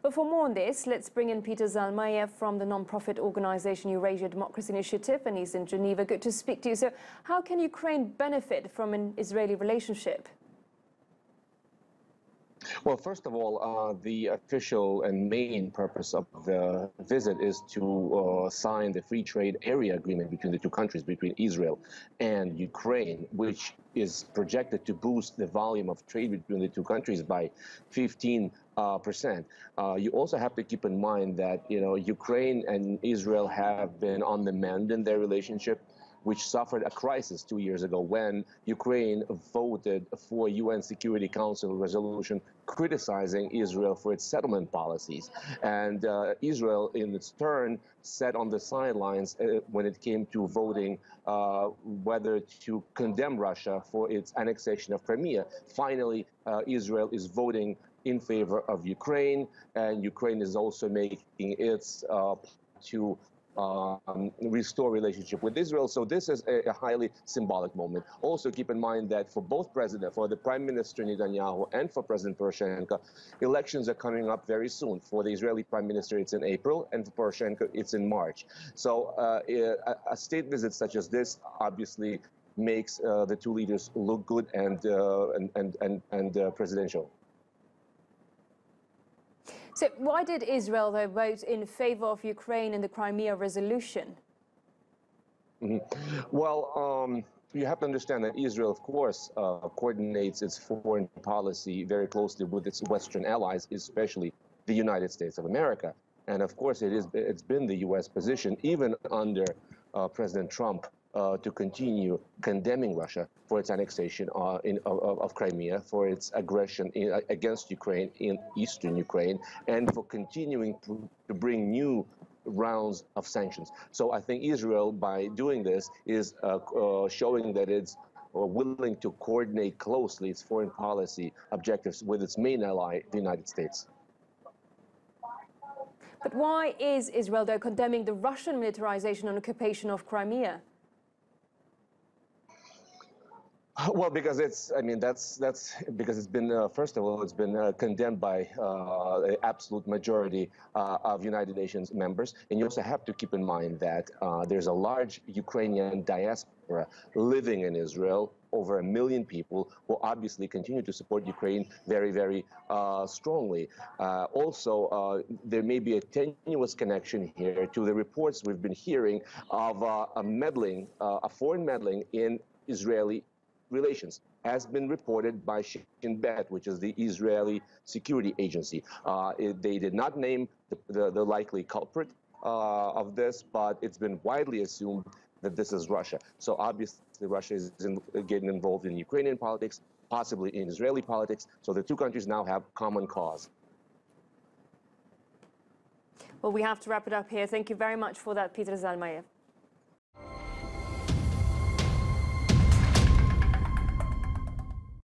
But for more on this, let's bring in Peter Zalmayev from the non-profit organization Eurasia Democracy Initiative, and he's in Geneva. Good to speak to you. So how can Ukraine benefit from an Israeli relationship? Well, first of all, the official and main purpose of the visit is to sign the free trade area agreement between the two countries, between Israel and Ukraine, which is projected to boost the volume of trade between the two countries by 15%. You also have to keep in mind that, Ukraine and Israel have been on the mend in their relationship, which suffered a crisis 2 years ago when Ukraine voted for UN Security Council resolution criticizing Israel for its settlement policies. And Israel, in its turn, sat on the sidelines when it came to voting whether to condemn Russia for its annexation of Crimea. Finally, Israel is voting in favor of Ukraine, and Ukraine is also making its to restore relationship with Israel. So this is a highly symbolic moment. Also keep in mind that for the Prime Minister Netanyahu and for President Poroshenko, elections are coming up very soon. For the Israeli Prime Minister, it's in April, and for Poroshenko, it's in March. So a state visit such as this obviously makes the two leaders look good and presidential. So why did Israel, though, vote in favor of Ukraine in the Crimea resolution? Well, you have to understand that Israel, of course, coordinates its foreign policy very closely with its Western allies, especially the United States of America. And of course, it's been the U.S. position, even under President Trump, to continue condemning Russia for its annexation of Crimea, for its aggression against Ukraine in eastern Ukraine, and for continuing to bring new rounds of sanctions. So I think Israel, by doing this, is showing that it's willing to coordinate closely its foreign policy objectives with its main ally, the United States. But why is Israel, though, condemning the Russian militarization and occupation of Crimea? Well, because that's because it's been, first of all, it's been condemned by the absolute majority of United Nations members. And you also have to keep in mind that there's a large Ukrainian diaspora living in Israel, over 1 million people, who obviously continue to support Ukraine very, very strongly. Also, there may be a tenuous connection here to the reports we've been hearing of a foreign meddling in Israeli relations, has been reported by Shin Bet, which is the Israeli security agency. They did not name the likely culprit of this, but it's been widely assumed that this is Russia. So obviously Russia is getting involved in Ukrainian politics, possibly in Israeli politics. So the two countries now have common cause. Well, we have to wrap it up here. Thank you very much for that, Peter Zalmayev.